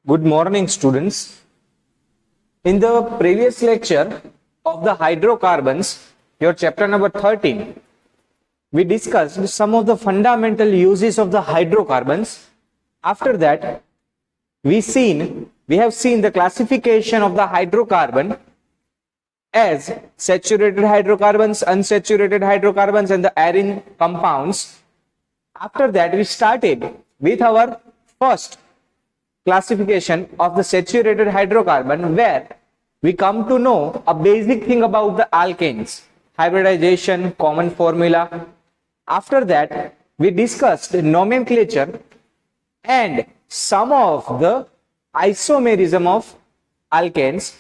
Good morning, students. In the previous lecture of the hydrocarbons, your chapter number 13, we discussed some of the fundamental uses of the hydrocarbons. After that, we have seen the classification of the hydrocarbon as saturated hydrocarbons, unsaturated hydrocarbons, and the arene compounds. After that, we started with our first classification of the saturated hydrocarbon, where we come to know a basic thing about the alkanes, hybridization, common formula. After that, we discussed nomenclature and some of the isomerism of alkanes.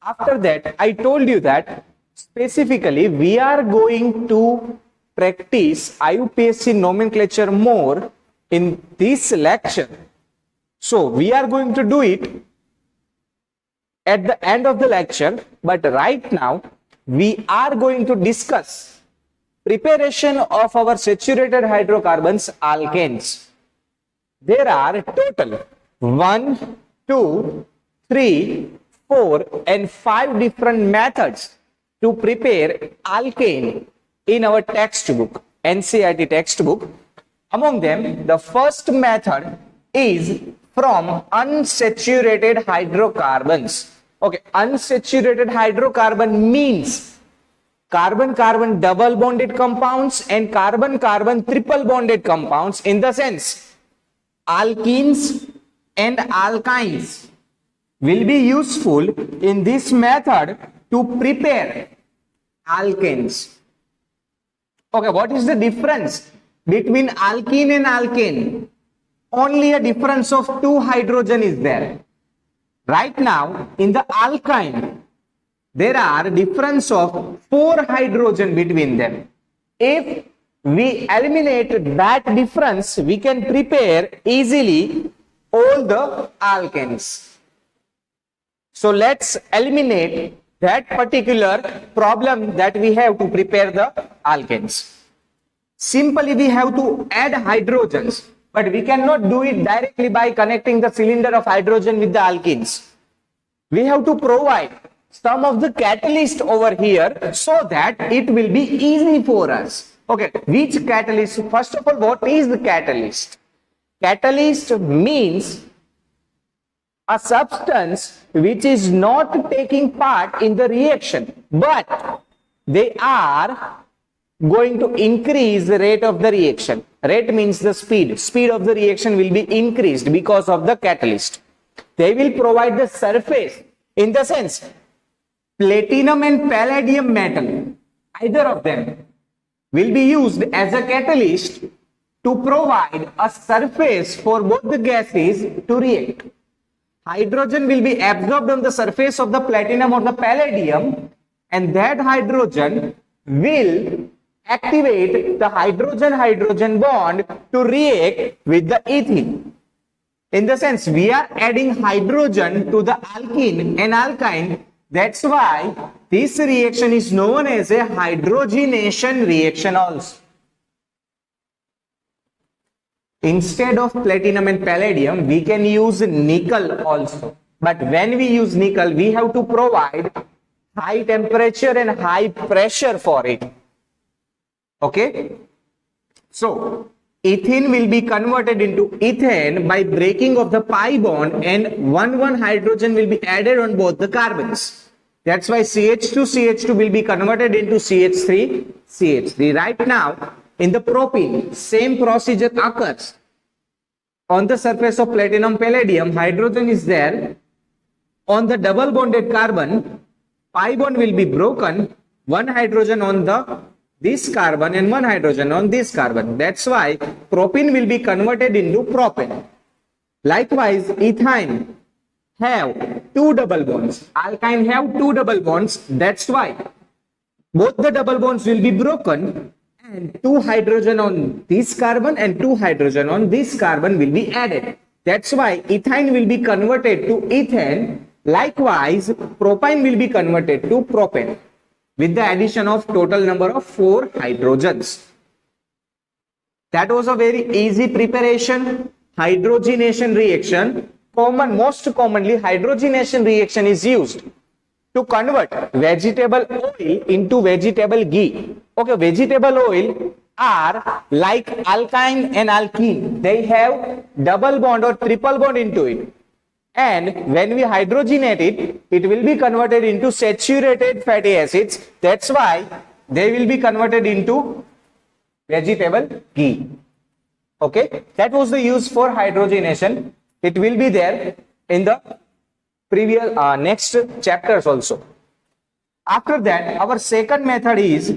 After that, I told you that specifically we are going to practice IUPAC nomenclature more in this lecture. So we are going to do it at the end of the lecture, but right now we are going to discuss preparation of our saturated hydrocarbons, alkanes. There are total 1, 2, 3, 4 and 5 different methods to prepare alkane in our textbook, NCERT textbook. Among them, the first method is from unsaturated hydrocarbons. Okay, unsaturated hydrocarbon means carbon-carbon double bonded compounds and carbon-carbon triple bonded compounds, in the sense alkenes and alkynes will be useful in this method to prepare alkanes. Okay, what is the difference between alkene and alkane? Only a difference of 2 hydrogen is there. Right now, in the alkyne, there are difference of 4 hydrogen between them. If we eliminate that difference, we can prepare easily all the alkanes. So let's eliminate that particular problem that we have to prepare the alkanes. Simply we have to add hydrogens, but we cannot do it directly by connecting the cylinder of hydrogen with the alkenes. We have to provide some of the catalyst over here so that it will be easy for us. Okay, which catalyst? First of all, what is the catalyst? Catalyst means a substance which is not taking part in the reaction, but they are going to increase the rate of the reaction. Rate means the speed. Speed of the reaction will be increased because of the catalyst. They will provide the surface, in the sense platinum and palladium metal, either of them will be used as a catalyst to provide a surface for both the gases to react. Hydrogen will be absorbed on the surface of the platinum or the palladium, and that hydrogen will activate the hydrogen-hydrogen bond to react with the ethene. In the sense, we are adding hydrogen to the alkene and alkyne. That's why this reaction is known as a hydrogenation reaction also. Instead of platinum and palladium, we can use nickel also. But when we use nickel, we have to provide high temperature and high pressure for it. Okay? So, ethene will be converted into ethane by breaking of the pi bond, and 1 hydrogen will be added on both the carbons. That's why CH2 will be converted into CH3. Right now, in the propene, same procedure occurs. On the surface of platinum palladium, hydrogen is there. On the double bonded carbon, pi bond will be broken, 1 hydrogen on this carbon and 1 hydrogen on this carbon. That's why propene will be converted into propane. Likewise, ethine have 2 double bonds. Alkyne have 2 double bonds. That's why both the double bonds will be broken, and 2 hydrogen on this carbon and 2 hydrogen on this carbon will be added. That's why ethine will be converted to ethane. Likewise, propane will be converted to propane, with the addition of total number of 4 hydrogens. That was a very easy preparation, hydrogenation reaction most commonly hydrogenation reaction is used to convert vegetable oil into vegetable ghee. Okay, vegetable oil are like alkyne and alkene. They have double bond or triple bond into it. And when we hydrogenate it, it will be converted into saturated fatty acids. That's why they will be converted into vegetable ghee. Okay, that was the use for hydrogenation. It will be there in the previous next chapters also. After that, our second method is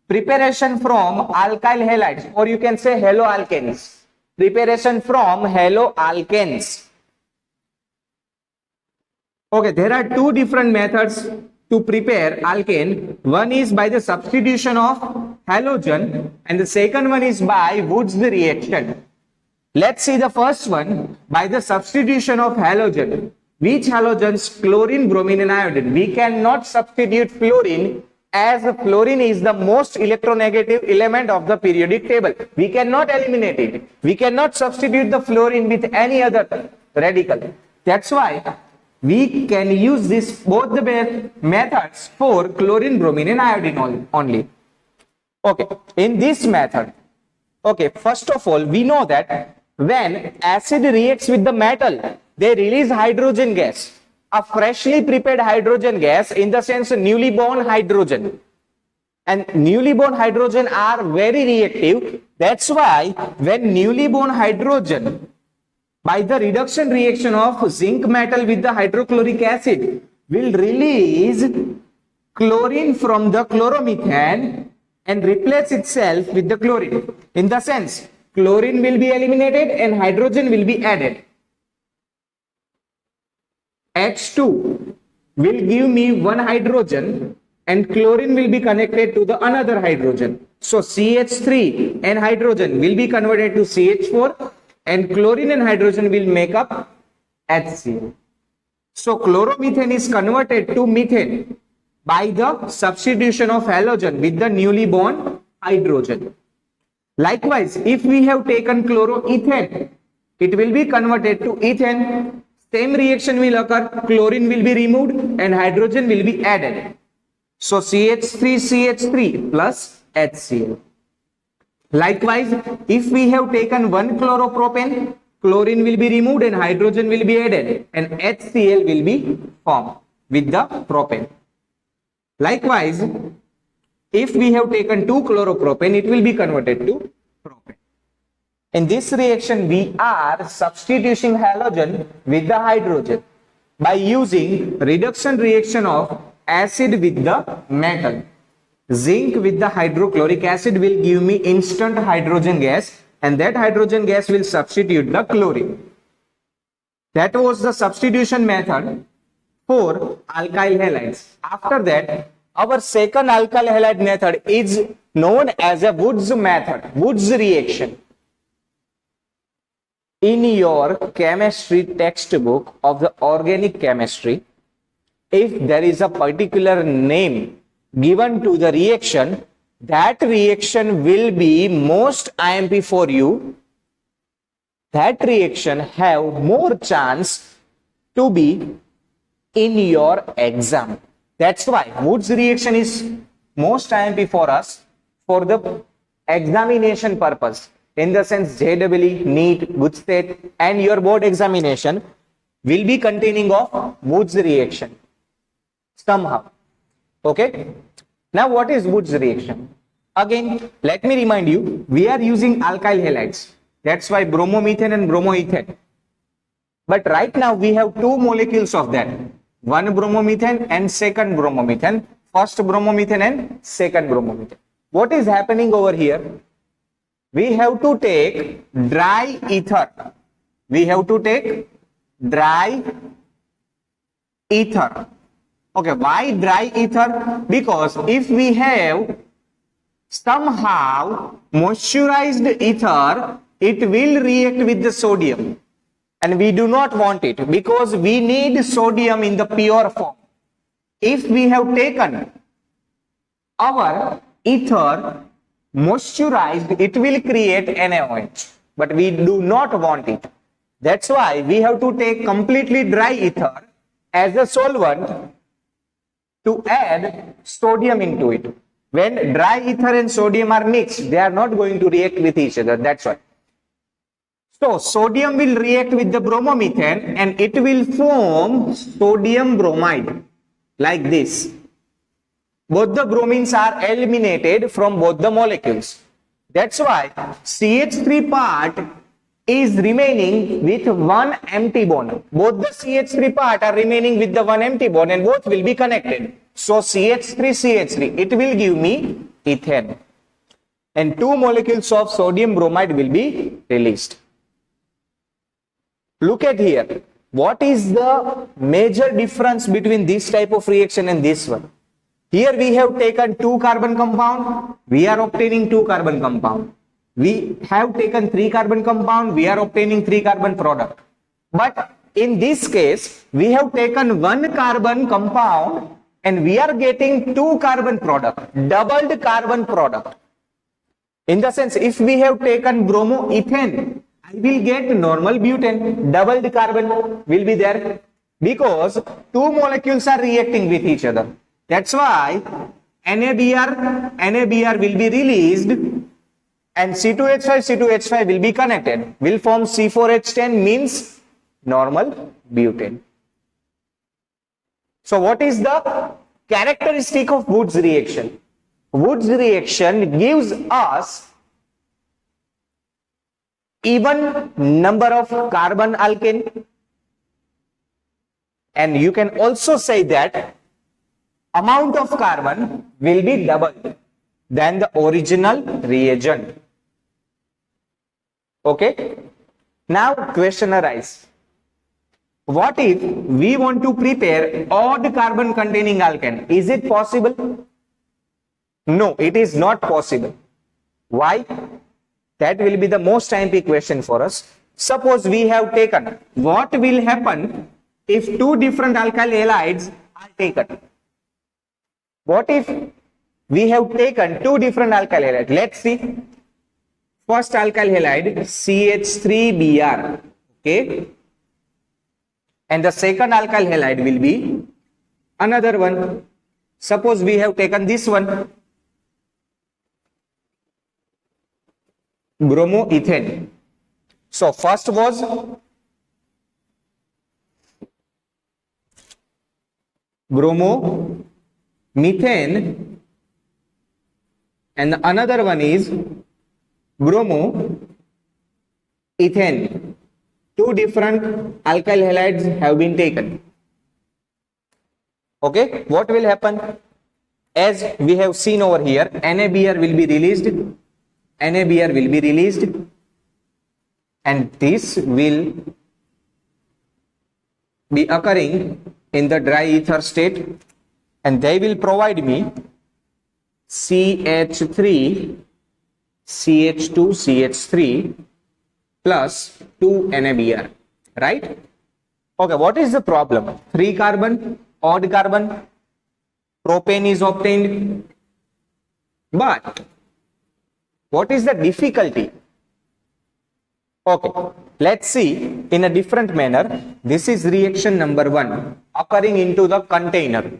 preparation from alkyl halides, or you can say haloalkanes. Preparation from haloalkanes. Okay, there are two different methods to prepare alkane. One is by the substitution of halogen and the second one is by Wood's reaction. Let's see the first one, by the substitution of halogen. Which halogens? Chlorine, bromine and iodine. We cannot substitute fluorine, as fluorine is the most electronegative element of the periodic table. We cannot eliminate it. We cannot substitute the fluorine with any other radical. That's why we can use both the methods for chlorine, bromine and iodine only. Okay, in this method, okay, first of all, we know that when acid reacts with the metal, they release hydrogen gas, a freshly prepared hydrogen gas, in the sense newly born hydrogen. And newly born hydrogen are very reactive. That's why when newly born hydrogen, by the reduction reaction of zinc metal with the hydrochloric acid, will release chlorine from the chloromethane and replace itself with the chlorine. In the sense, chlorine will be eliminated and hydrogen will be added. H2 will give me one hydrogen and chlorine will be connected to the another hydrogen. So CH3 and hydrogen will be converted to CH4 and chlorine and hydrogen will make up HCl. So chloromethane is converted to methane by the substitution of halogen with the newly born hydrogen. Likewise, if we have taken chloroethane, it will be converted to ethane. Same reaction will occur, chlorine will be removed and hydrogen will be added. So CH3CH3 plus HCl. Likewise, if we have taken one chloropropane, chlorine will be removed and hydrogen will be added and HCl will be formed with the propane. Likewise, if we have taken two chloropropane, it will be converted to propane. In this reaction, we are substituting halogen with the hydrogen by using reduction reaction of acid with the metal. Zinc with the hydrochloric acid will give me instant hydrogen gas, and that hydrogen gas will substitute the chlorine. That was the substitution method for alkyl halides. After that, our second alkyl halide method is known as a Wood's method, Wood's reaction. In your chemistry textbook of the organic chemistry, if there is a particular name given to the reaction, that reaction will be most IMP for you. That reaction have more chance to be in your exam. That's why Wood's reaction is most IMP for us for the examination purpose. In the sense, JEE, NEET, Good State and your board examination will be containing of Wood's reaction somehow. Okay. Now what is Wood's reaction? Again, let me remind you, we are using alkyl halides. That's why bromomethane and bromoethane. But right now we have two molecules of that. One bromomethane and second bromomethane. First bromomethane and second bromomethane. What is happening over here? We have to take dry ether. We have to take dry ether. Okay, why dry ether? Because if we have somehow moisturized ether, it will react with the sodium. And we do not want it because we need sodium in the pure form. If we have taken our ether moisturized, it will create NaOH, but we do not want it. That's why we have to take completely dry ether as a solvent to add sodium into it. When dry ether and sodium are mixed, they are not going to react with each other. That's why. So sodium will react with the bromomethane and it will form sodium bromide like this. Both the bromines are eliminated from both the molecules. That's why CH3 part is remaining with one empty bond. Both the CH3 part are remaining with the one empty bond and both will be connected. So CH3, it will give me ethane. And 2 molecules of sodium bromide will be released. Look at here. What is the major difference between this type of reaction and this one? Here we have taken 2 carbon compound. We are obtaining 2 carbon compound. We have taken 3 carbon compound. We are obtaining 3 carbon product. But in this case, we have taken 1 carbon compound and we are getting 2 carbon product, doubled carbon product. In the sense, if we have taken bromoethane, I will get normal butane, doubled carbon will be there because 2 molecules are reacting with each other. That's why NaBr will be released and C2H5 will be connected, will form C4H10 means normal butane. So what is the characteristic of Wood's reaction? Wood's reaction gives us even number of carbon alkane, and you can also say that amount of carbon will be doubled than the original reagent. Okay, now question arises. What if we want to prepare odd carbon containing alkane? Is it possible? No, it is not possible. Why? That will be the most IMP question for us. Suppose we have taken, what will happen if 2 different alkyl halides are taken? What if we have taken 2 different alkyl halides? Let's see. First alkyl halide CH3Br. Okay. And the second alkyl halide will be another one. Suppose we have taken this one, bromoethane. So first was bromomethane and another one is bromoethane. 2 different alkyl halides have been taken. Okay, what will happen? As we have seen over here, NaBr will be released. NaBr will be released and this will be occurring in the dry ether state and they will provide me CH3, CH2, CH3 plus 2 NaBr, right? Okay, what is the problem? 3 carbon, odd carbon, propane is obtained, but what is the difficulty? Okay, let's see in a different manner. This is reaction number 1 occurring into the container.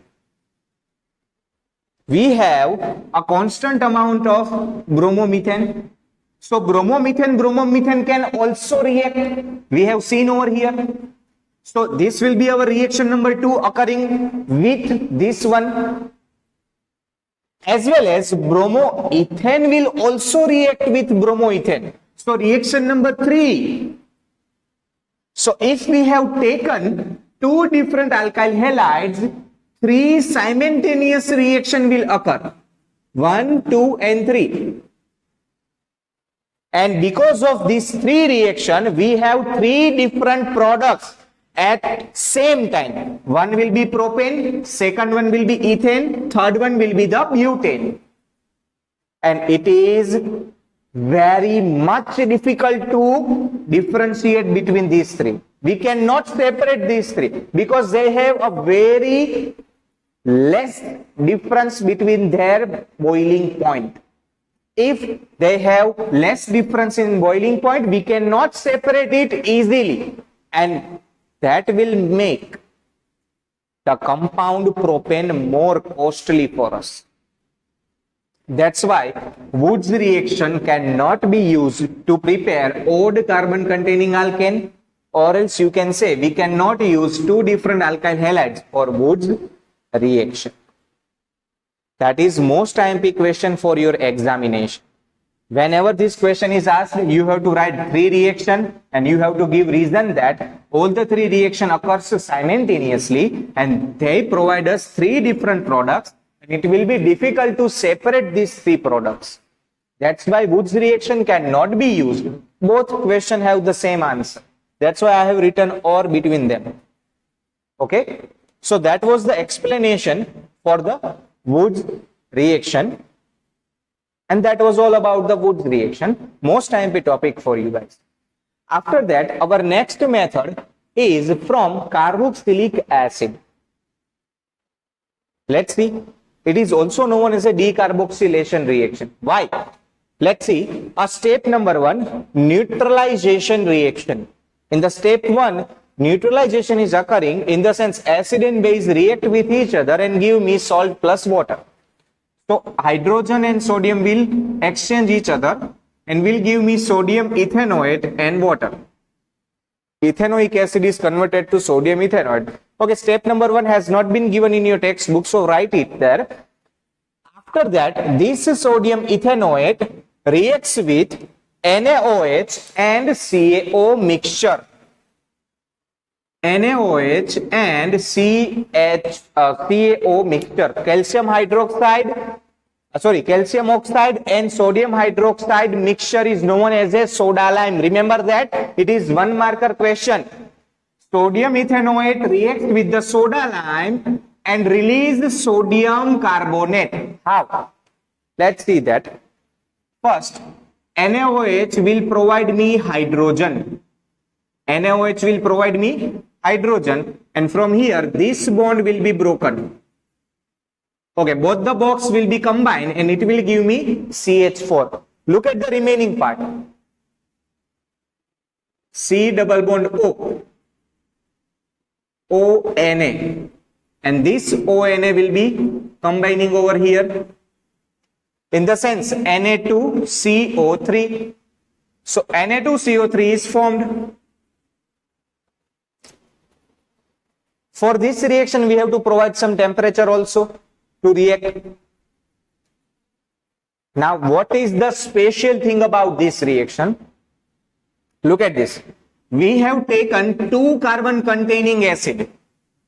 We have a constant amount of bromomethane. So bromomethane can also react. We have seen over here. So this will be our reaction number 2 occurring with this one. As well as bromoethane will also react with bromoethane. So reaction number 3. So if we have taken 2 different alkyl halides, 3 simultaneous reaction will occur. 1, 2 and 3. And because of these 3 reaction, we have 3 different products at same time. One will be propane, second one will be ethane, third one will be the butane. And it is very much difficult to differentiate between these 3. We cannot separate these 3 because they have a very less difference between their boiling point. if they have less difference in boiling point, we cannot separate it easily, and that will make the compound propane more costly for us. That's why Wood's reaction cannot be used to prepare odd carbon containing alkane, or else you can say we cannot use two different alkyl halides for Wood's reaction. That is most IMP question for your examination. Whenever this question is asked, you have to write 3 reaction and you have to give reason that all the 3 reaction occurs simultaneously and they provide us 3 different products, and it will be difficult to separate these 3 products. That's why Wood's reaction cannot be used. Both questions have the same answer. That's why I have written or between them. Okay, so that was the explanation for the Wood's reaction, and that was all about the Wood's reaction. Most IMP topic for you guys. After that, our next method is from carboxylic acid. Let's see. It is also known as a decarboxylation reaction. Why? Let's see. A step number 1, neutralization reaction. In the step 1, neutralization is occurring in the sense acid and base react with each other and give me salt plus water. So hydrogen and sodium will exchange each other and will give me sodium ethanoate and water. Ethanoic acid is converted to sodium ethanoate. Okay, step number 1 has not been given in your textbook, so write it there. After that, this sodium ethanoate reacts with NaOH and CaO mixture. NaOH and CaO mixture. Calcium oxide and sodium hydroxide mixture is known as a soda lime. Remember that? It is 1 marker question. Sodium ethanoate reacts with the soda lime and release sodium carbonate. How? Let's see that. First, NaOH will provide me hydrogen. NaOH will provide me hydrogen, and from here this bond will be broken. Okay, both the bonds will be combined and it will give me CH4. Look at the remaining part. C double bond O. ONA. And this ONA will be combining over here. In the sense Na2CO3. So Na2CO3 is formed. For this reaction, we have to provide some temperature also to react. Now, what is the special thing about this reaction? Look at this. We have taken 2 carbon containing acid,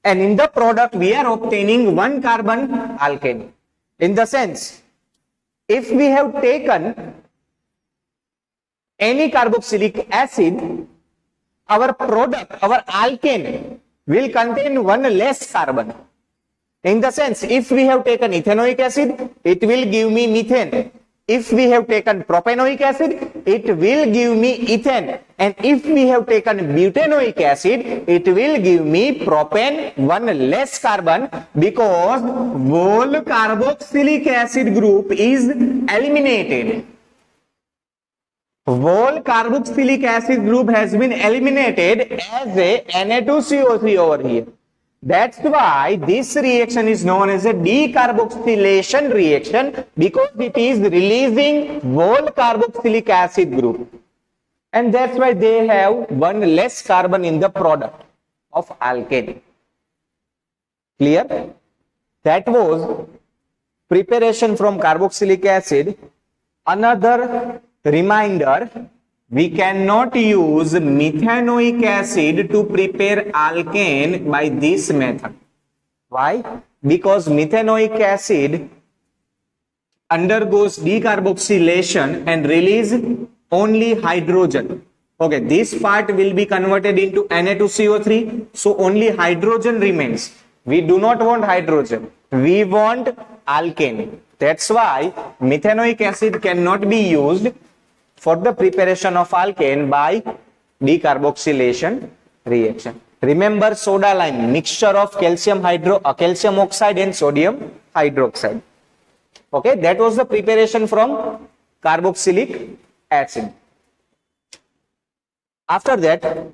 and in the product we are obtaining 1 carbon alkane. In the sense, if we have taken any carboxylic acid, our product, our alkane, will contain 1 less carbon. In the sense, if we have taken ethanoic acid, it will give me methane. If we have taken propanoic acid, it will give me ethane. And if we have taken butanoic acid, it will give me propane, 1 less carbon, because whole carboxylic acid group is eliminated. Whole carboxylic acid group has been eliminated as a Na2CO3 over here. That's why this reaction is known as a decarboxylation reaction, because it is releasing whole carboxylic acid group. And that's why they have 1 less carbon in the product of alkane. Clear? That was preparation from carboxylic acid. Another reminder, we cannot use methanoic acid to prepare alkane by this method. Why? Because methanoic acid undergoes decarboxylation and release only hydrogen. Okay, this part will be converted into Na2CO3, so only hydrogen remains. We do not want hydrogen, we want alkane. That's why methanoic acid cannot be used for the preparation of alkane by decarboxylation reaction. Remember soda lime, mixture of calcium oxide and sodium hydroxide. Okay, that was the preparation from carboxylic acid. After that,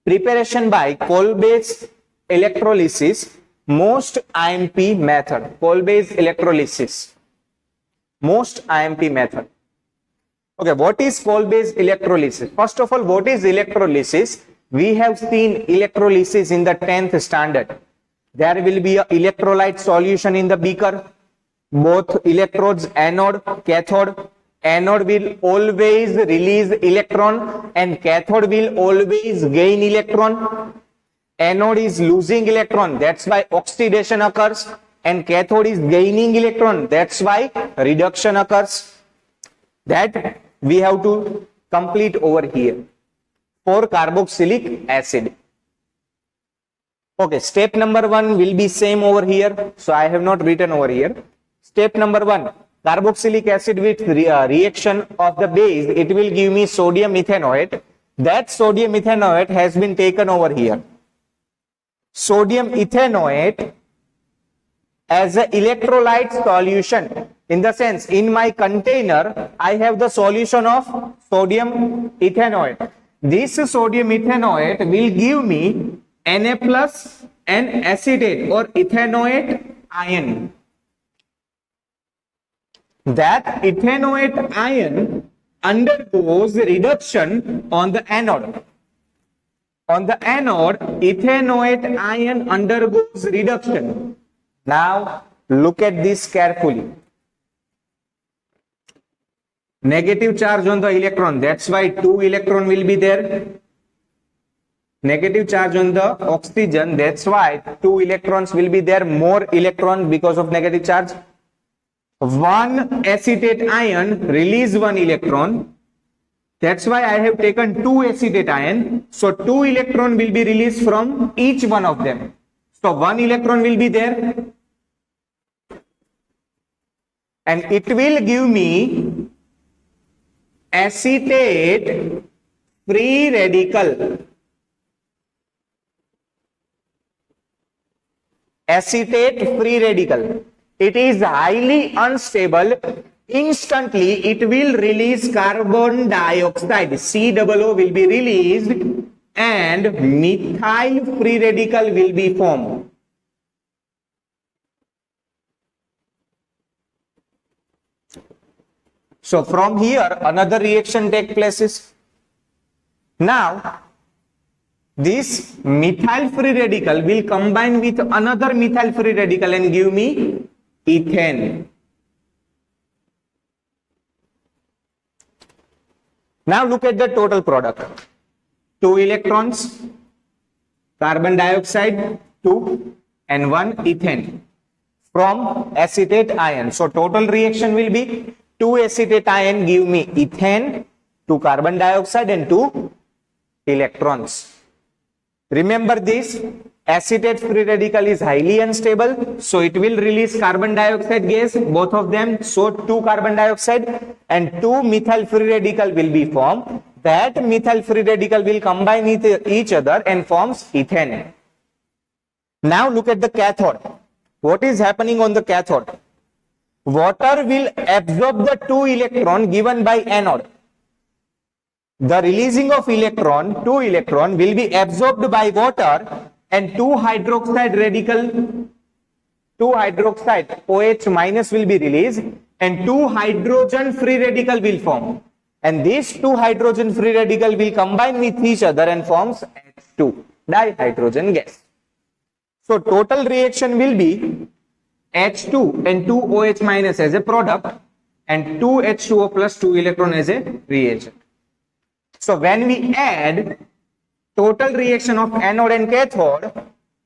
preparation by coal-based electrolysis, most IMP method. Coal-based electrolysis, most IMP method. Okay, what is coal-based electrolysis? First of all, what is electrolysis? We have seen electrolysis in the 10th standard. There will be an electrolyte solution in the beaker. Both electrodes, anode, cathode. Anode will always release electron and cathode will always gain electron. Anode is losing electron, that's why oxidation occurs, and cathode is gaining electron, that's why reduction occurs. That we have to complete over here for carboxylic acid. Okay, step number 1 will be same over here, so I have not written over here. Step number 1, carboxylic acid with reaction of the base, it will give me sodium ethanoate. That sodium ethanoate has been taken over here. Sodium ethanoate as an electrolyte solution, in the sense in my container I have the solution of sodium ethanoate. This sodium ethanoate will give me Na plus and acetate or ethanoate ion. That ethanoate ion undergoes reduction on the anode. On the anode, ethanoate ion undergoes reduction. Now, look at this carefully. Negative charge on the electron, that's why 2 electron will be there. Negative charge on the oxygen, that's why 2 electrons will be there, more electron because of negative charge. One acetate ion release 1 electron, that's why I have taken 2 acetate ion, so 2 electron will be released from each one of them. So 1 electron will be there and it will give me acetate free radical. Acetate free radical. It is highly unstable. Instantly it will release carbon dioxide. COO will be released and methyl free radical will be formed. So from here another reaction takes place. Now this methyl free radical will combine with another methyl free radical and give me ethane. Now look at the total product. 2 electrons, carbon dioxide 2 and 1 ethane from acetate ion. So total reaction will be 2 acetate ion give me ethane, 2 carbon dioxide and 2 electrons. Remember this, acetate free radical is highly unstable, so it will release carbon dioxide gas, both of them, so 2 carbon dioxide and 2 methyl free radical will be formed. That methyl free radical will combine with each other and forms ethane. Now look at the cathode. What is happening on the cathode? Water will absorb the 2 electron given by anode. The releasing of electron, 2 electron will be absorbed by water and 2 hydroxide radical, 2 hydroxide OH minus will be released and 2 hydrogen free radical will form. And these 2 hydrogen free radical will combine with each other and forms H2, dihydrogen gas. So total reaction will be H2 and 2 OH minus as a product and 2 H2O plus 2 electron as a reagent. So when we add total reaction of anode and cathode,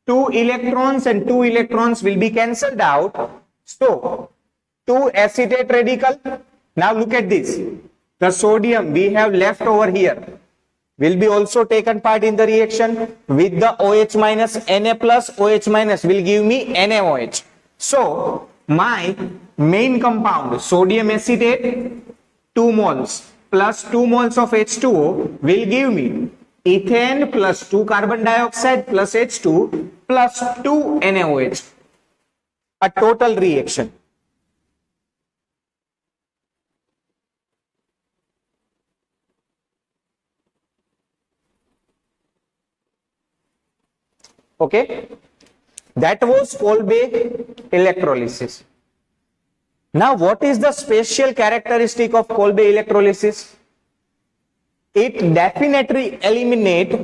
2 electrons and 2 electrons will be cancelled out. So 2 acetate radical. Now look at this. The sodium we have left over here will be also taken part in the reaction with the OH minus. Na plus OH minus will give me NaOH. So my main compound sodium acetate 2 moles plus 2 moles of H2O will give me ethane plus 2 carbon dioxide plus H2 plus 2 NaOH, a total reaction. Okay, that was Kolbe electrolysis. Now, what is the special characteristic of Kolbe electrolysis? It definitely eliminates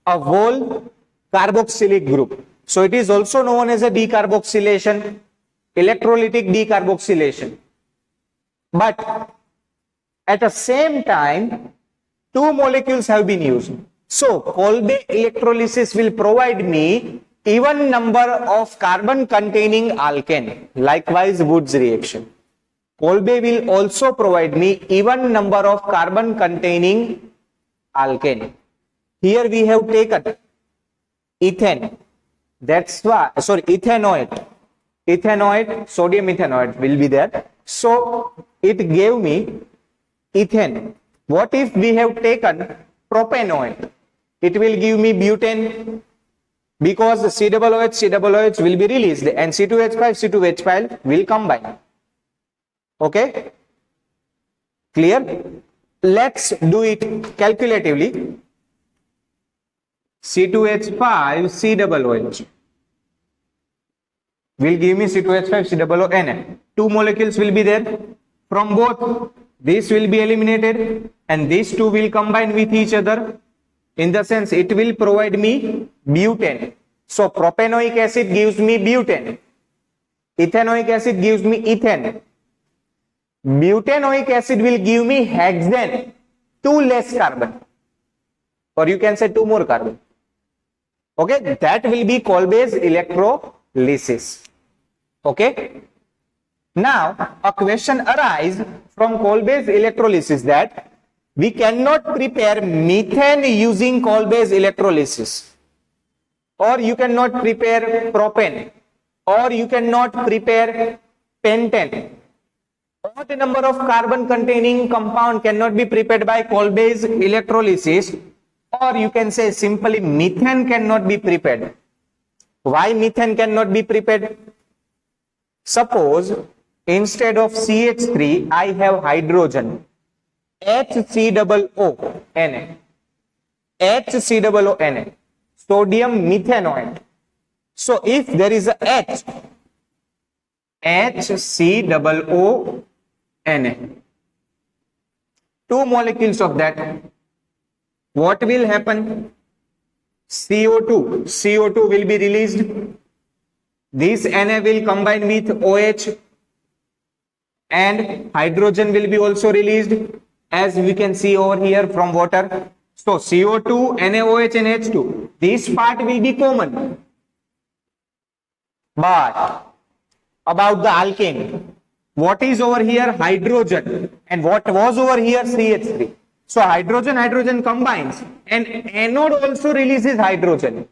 a whole carboxylic group. So it is also known as a decarboxylation, electrolytic decarboxylation. But at the same time, two molecules have been used. So Kolbe electrolysis will provide me even number of carbon containing alkane. Likewise, Wood's reaction. Kolbe will also provide me even number of carbon containing alkane. Here we have taken ethane. That's why, sorry, ethanoate. Ethanoate, sodium ethanoate will be there. So it gave me ethane. What if we have taken propanoate? It will give me butane, because the COOH will be released and C2H5 will combine. Okay, clear? Let's do it calculatively. C2H5 COOH will give me C2H5 COONA. Two molecules will be there. From both, this will be eliminated and these two will combine with each other. In the sense, it will provide me butane. So propanoic acid gives me butane. Ethanoic acid gives me ethane. Butanoic acid will give me hexane, two less carbon, or you can say two more carbon. Okay, that will be Kolbe's electrolysis. Okay, now a question arises from Kolbe's electrolysis that we cannot prepare methane using Kolbe's electrolysis, or you cannot prepare propane, or you cannot prepare pentane. Odd number of carbon containing compound cannot be prepared by Kolbe's electrolysis, or you can say simply methane cannot be prepared. Why methane cannot be prepared? Suppose instead of CH3 I have hydrogen, HCOONA, HCOONA, sodium methanoate. So if there is a HCOONA, two molecules of that, what will happen? CO2 will be released. This Na will combine with OH and hydrogen will be also released, as we can see over here from water. So CO2, NaOH and H2, this part will be common. But about the alkane, what is over here? Hydrogen, and what was over here? CH3. So hydrogen combines and anode also releases hydrogen.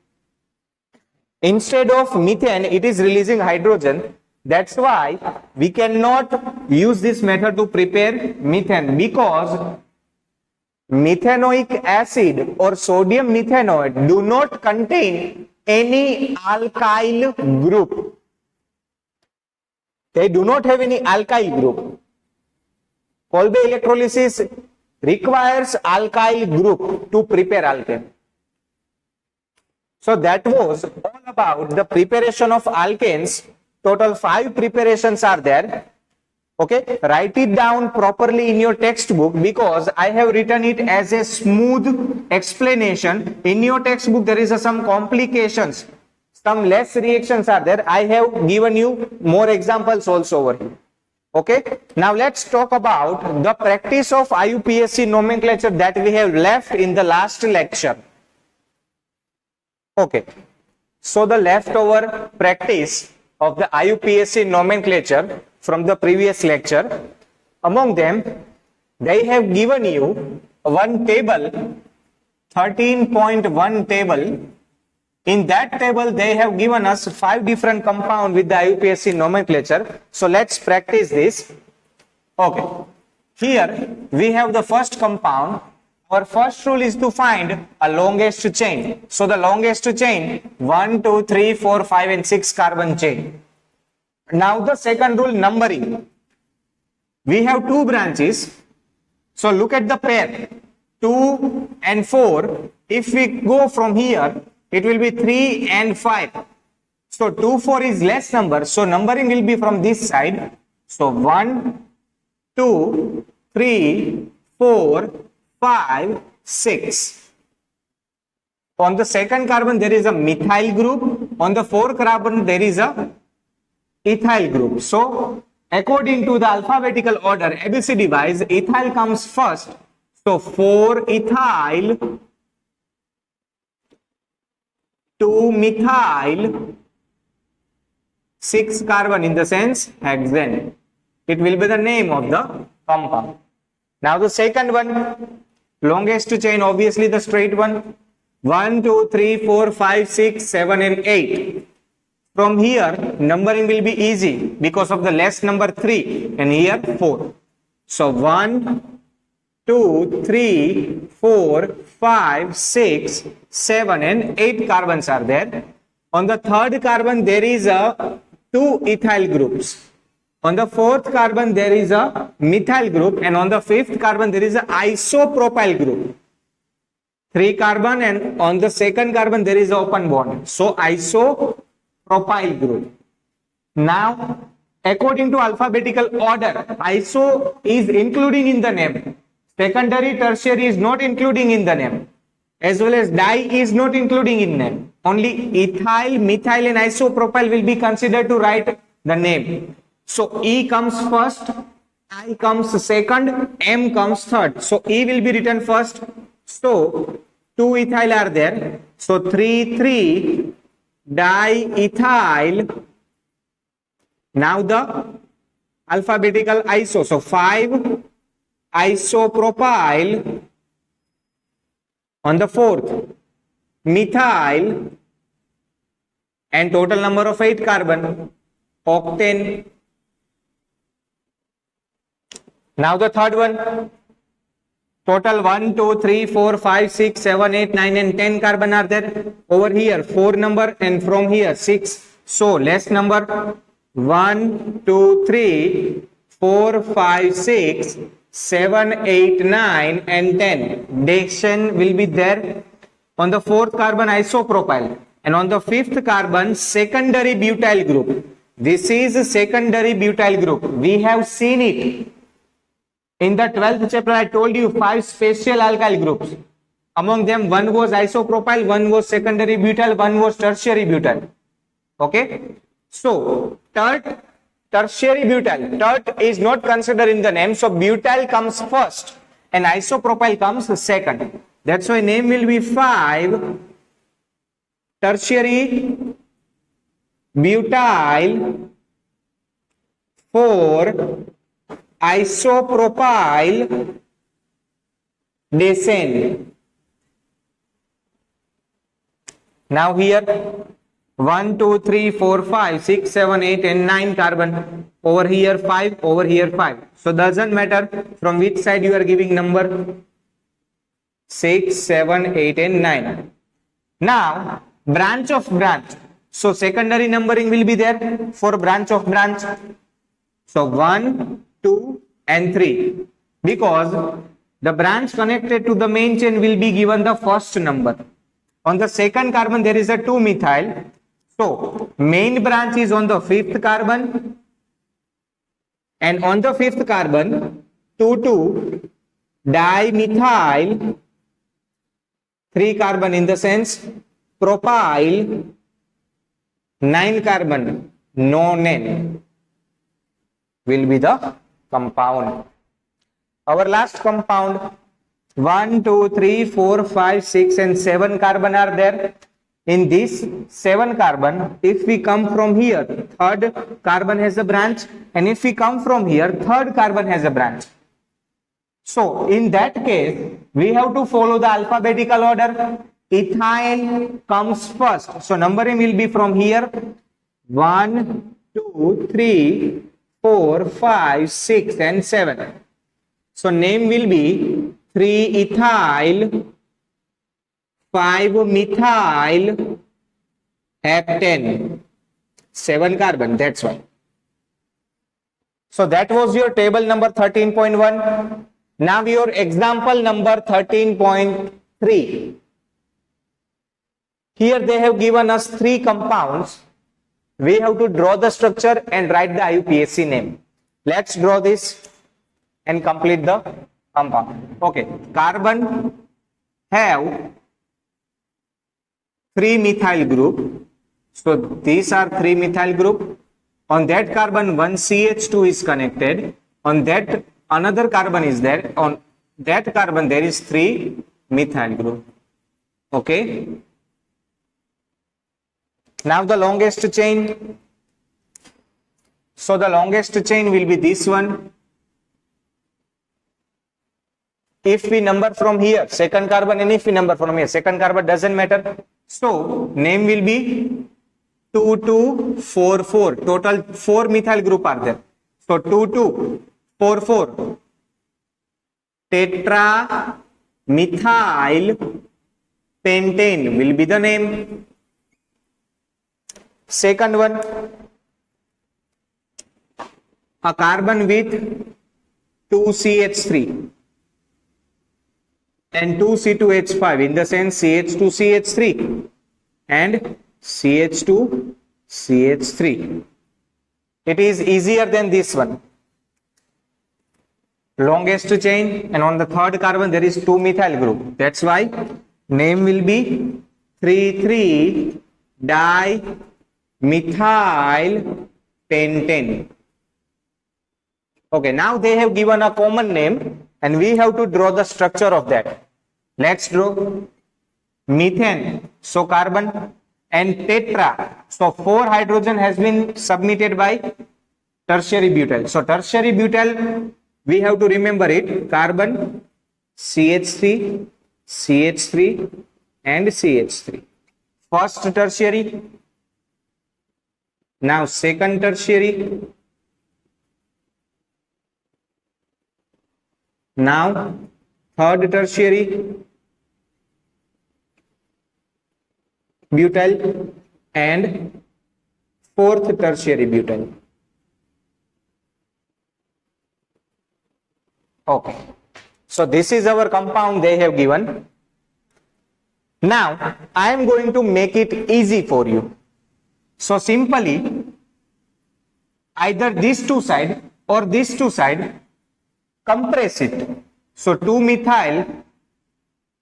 Instead of methane, it is releasing hydrogen. That's why we cannot use this method to prepare methane, because methanoic acid or sodium methanoate do not contain any alkyl group. They do not have any alkyl group. Kolbe electrolysis requires alkyl group to prepare alkane. So that was all about the preparation of alkanes. Total 5 preparations are there. Okay, write it down properly in your textbook, because I have written it as a smooth explanation. In your textbook there is some complications, some less reactions are there. I have given you more examples also over here. Okay, now let's talk about the practice of IUPAC nomenclature that we have left in the last lecture. Okay, so the leftover practice of the IUPAC nomenclature from the previous lecture, among them they have given you one table, 13.1 table. In that table they have given us 5 different compounds with the IUPAC nomenclature. So let's practice this. Okay, here we have the first compound. Our first rule is to find a longest chain. So the longest chain, 1, 2, 3, 4, 5 and 6 carbon chain. Now the second rule, numbering. We have 2 branches. So look at the pair 2 and 4. If we go from here, it will be 3 and 5. So 2, 4 is less number. So numbering will be from this side. So 1, 2, 3, 4, 5, 6. On the second carbon, there is a methyl group. On the fourth carbon, there is a ethyl group. So according to the alphabetical order, ABCD wise, ethyl comes first. So 4 ethyl, 2 methyl, 6 carbon, in the sense hexane. It will be the name of the compound. Now the second one, longest chain, obviously the straight one. 1, 2, 3, 4, 5, 6, 7 and 8. From here, numbering will be easy because of the less number 3 and here 4. So 1, 2, 3, 4, 5, 6, 7 and 8 carbons are there. On the third carbon, there is a 2 ethyl groups. On the fourth carbon, there is a methyl group, and on the fifth carbon, there is an isopropyl group. 3 carbon, and on the second carbon, there is an open bond. So isopropyl group. Now, according to alphabetical order, iso is including in the name. Secondary, tertiary is not including in the name. As well as di is not including in name. Only ethyl, methyl and isopropyl will be considered to write the name. So E comes first, I comes second, M comes third. So E will be written first. So 2 ethyl are there. So 3 diethyl. Now the alphabetical iso. So 5 isopropyl. On the fourth, methyl, and total number of 8 carbon, octane. Now the third one, total 1, 2, 3, 4, 5, 6, 7, 8, 9 and 10 carbon are there. Over here 4 number, and from here 6. So less number 1, 2, 3, 4, 5, 6, 7, 8, 9 and 10. Dacian will be there. On the fourth carbon, isopropyl, and on the fifth carbon, secondary butyl group. This is a secondary butyl group. We have seen it in the 12th chapter. I told you 5 special alkyl groups. Among them, one was isopropyl, one was secondary butyl, one was tertiary butyl. Okay, so tertiary butyl, tert is not considered in the name, so butyl comes first and isopropyl comes second. That's why name will be 5 tertiary butyl, 4 isopropyl decene. Now here 1, 2, 3, 4, 5, 6, 7, 8 and 9 carbon. Over here 5, over here 5. So doesn't matter from which side you are giving number. 6, 7, 8 and 9. Now branch of branch. So secondary numbering will be there for branch of branch. So 1, 2 and 3. Because the branch connected to the main chain will be given the first number. On the second carbon there is a 2 methyl. So main branch is on the 5th carbon, and on the 5th carbon 2 dimethyl, 3 carbon in the sense propyl, 9 carbon nonane will be the compound. Our last compound, 1, 2, 3, 4, 5, 6 and 7 carbon are there. In this 7 carbon, if we come from here, third carbon has a branch, and if we come from here, third carbon has a branch. So in that case, we have to follow the alphabetical order. Ethyl comes first. So numbering will be from here 1, 2, 3, 4, 5, 6 and 7. So name will be 3 ethyl, 5 methyl, heptane, 7 carbon, that's why. So that was your table number 13.1. Now your example number 13.3. Here they have given us 3 compounds. We have to draw the structure and write the IUPAC name. Let's draw this and complete the compound. Okay, carbon have 3 methyl group. So these are 3 methyl group. On that carbon 1 CH2 is connected. On that another carbon is there. On that carbon there is 3 methyl group. Okay. Now the longest chain. So the longest chain will be this one. If we number from here, second carbon, and if we number from here, second carbon, doesn't matter. So name will be 2, 2, 4, 4. Total 4 methyl group are there. So 2, 2, 4, 4. Tetra methyl pentane will be the name. Second one, a carbon with 2 CH3 and 2 C2H5, in the sense CH2CH3 and CH2CH3. It is easier than this one. Longest chain, and on the third carbon there is 2 methyl group. That's why name will be 3,3 dimethyl pentane. Okay, now they have given a common name and we have to draw the structure of that. Let's draw. Methane, so carbon, and tetra, so 4 hydrogen has been submitted by tertiary butyl. So tertiary butyl, we have to remember it, carbon, CH3, CH3 and CH3. First tertiary, now second tertiary, now third tertiary butyl and fourth tertiary butyl. Okay, so this is our compound they have given. Now I am going to make it easy for you. So simply either these two side or these two side, compress it. So 2 methyl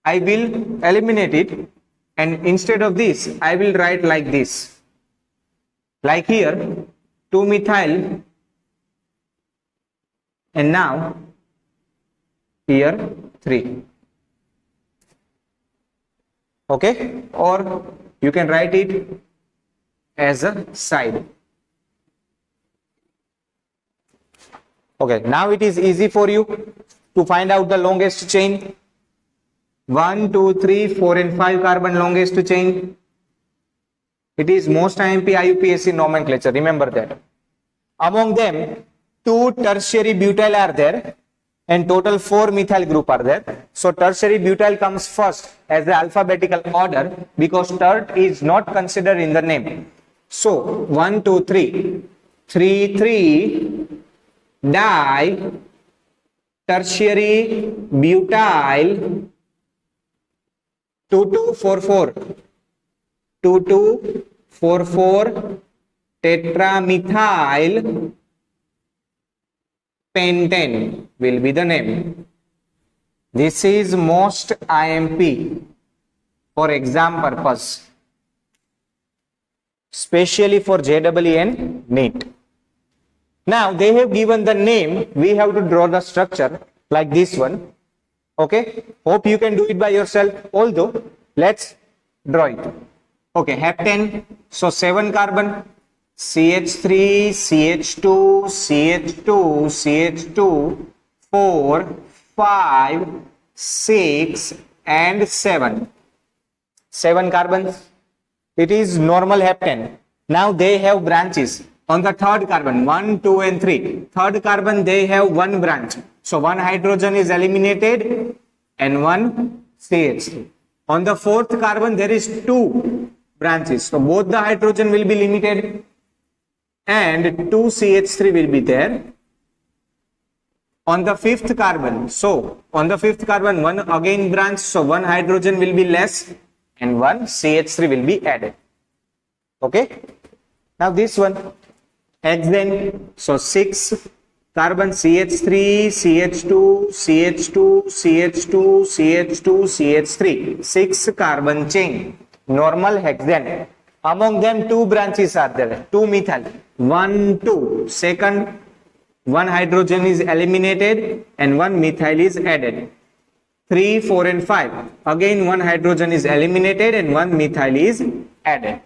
I will eliminate it, and instead of this I will write like this, like here 2 methyl, and now here 3. Okay, or you can write it as a side. Okay, now it is easy for you to find out the longest chain. 1, 2, 3, 4 and 5 carbon longest chain. It is most IMP IUPAC nomenclature, remember that. Among them 2 tertiary butyl are there and total 4 methyl group are there. So tertiary butyl comes first as the alphabetical order because tert is not considered in the name. So 1, 2, 3, 3, 3 di tertiary butyl, 2, 2, 4, 4, 2, 2, 4, 4 tetramethyl pentane will be the name. This is most IMP for exam purpose, especially for JEE and NEET. Now they have given the name, we have to draw the structure like this one. Okay, hope you can do it by yourself, although let's draw it. Okay, heptane, so 7 carbon, CH3, CH2, CH2, CH2, 4, 5, 6 and 7. 7 carbons. It is normal heptane. Now they have branches. On the third carbon, 1, 2 and 3. Third carbon they have 1 branch. So 1 hydrogen is eliminated and 1 CH3. On the fourth carbon there is 2 branches. So both the hydrogen will be limited and 2 CH3 will be there. On the fifth carbon, so on the fifth carbon 1 again branch, so 1 hydrogen will be less and one CH3 will be added. Okay. Now this one, hexane. So 6 carbon CH3, CH2, CH2, CH2, CH2, CH3. 6 carbon chain, normal hexane. Among them 2 branches are there, 2 methyl, 1, 2. Second, 1 hydrogen is eliminated and 1 methyl is added. 3, 4 and 5. Again 1 hydrogen is eliminated and 1 methyl is added.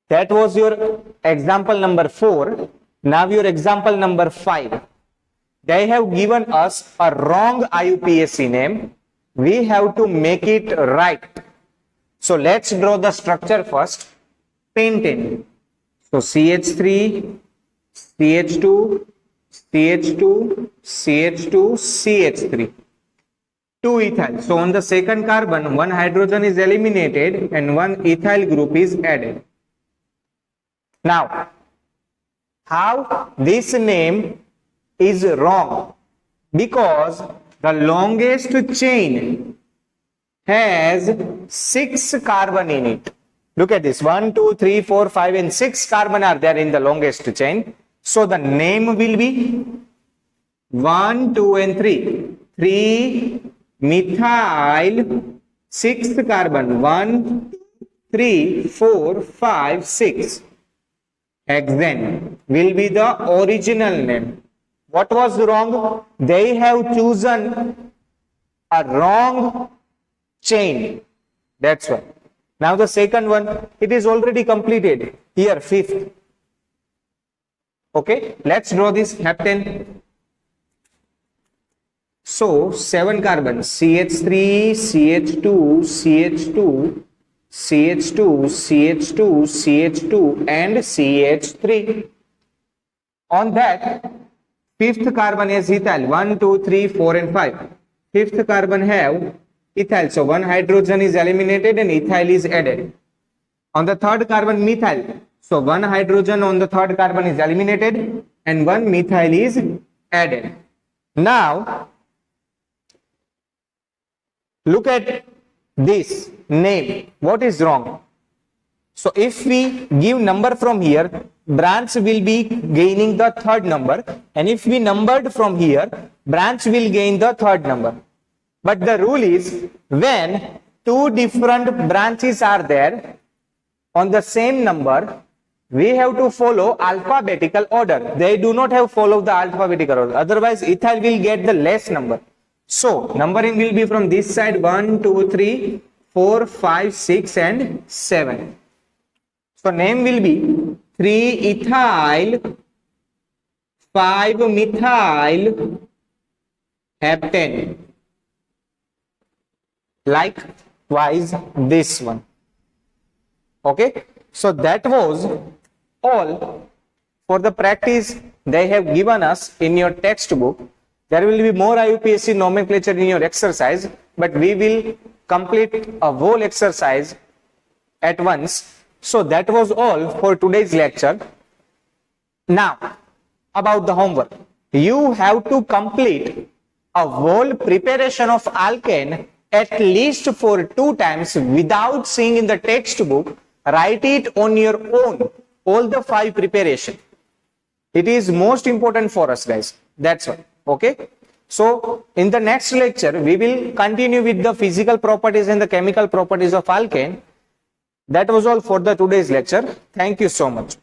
That was your example number 4. Now your example number 5. They have given us a wrong IUPAC name. We have to make it right. So let's draw the structure first. Pentane. So CH3, CH2, CH2, CH2, CH3. 2 ethyl. So on the second carbon, 1 hydrogen is eliminated and 1 ethyl group is added. Now, how this name is wrong? Because the longest chain has 6 carbon in it. Look at this, 1, 2, 3, 4, 5 and 6 carbon are there in the longest chain. So the name will be 1, 2 and 3. 3 methyl 6 carbon, 1, 2, 3, 4, 5, 6. Hexane will be the original name. What was wrong? They have chosen a wrong chain. That's why. Now the second one, it is already completed. Here, 5th. Okay, let's draw this heptane. So 7 carbon, CH3, CH2, CH2, CH2, CH2, CH2 and CH3. On that, 5th carbon is ethyl, 1, 2, 3, 4 and 5. 5th carbon have ethyl, so 1 hydrogen is eliminated and ethyl is added. On the 3rd carbon, methyl, so 1 hydrogen on the 3rd carbon is eliminated and 1 methyl is added. Now, look at this name. What is wrong? So if we give number from here, branch will be gaining the 3rd number, and if we numbered from here, branch will gain the 3rd number. But the rule is, when 2 different branches are there on the same number, we have to follow alphabetical order. They do not have follow the alphabetical order. Otherwise, ethyl will get the less number. So, numbering will be from this side 1, 2, 3, 4, 5, 6 and 7. So, name will be 3 ethyl, 5 methyl, heptane. Likewise, this one. Okay. So, that was all for the practice they have given us in your textbook. There will be more IUPAC nomenclature in your exercise, but we will complete a whole exercise at once. So that was all for today's lecture. Now, about the homework. You have to complete a whole preparation of alkane at least for 2 times without seeing in the textbook. Write it on your own, all the 5 preparation. It is most important for us, guys. That's why. Okay. So in the next lecture, we will continue with the physical properties and the chemical properties of alkane. That was all for the today's lecture. Thank you so much.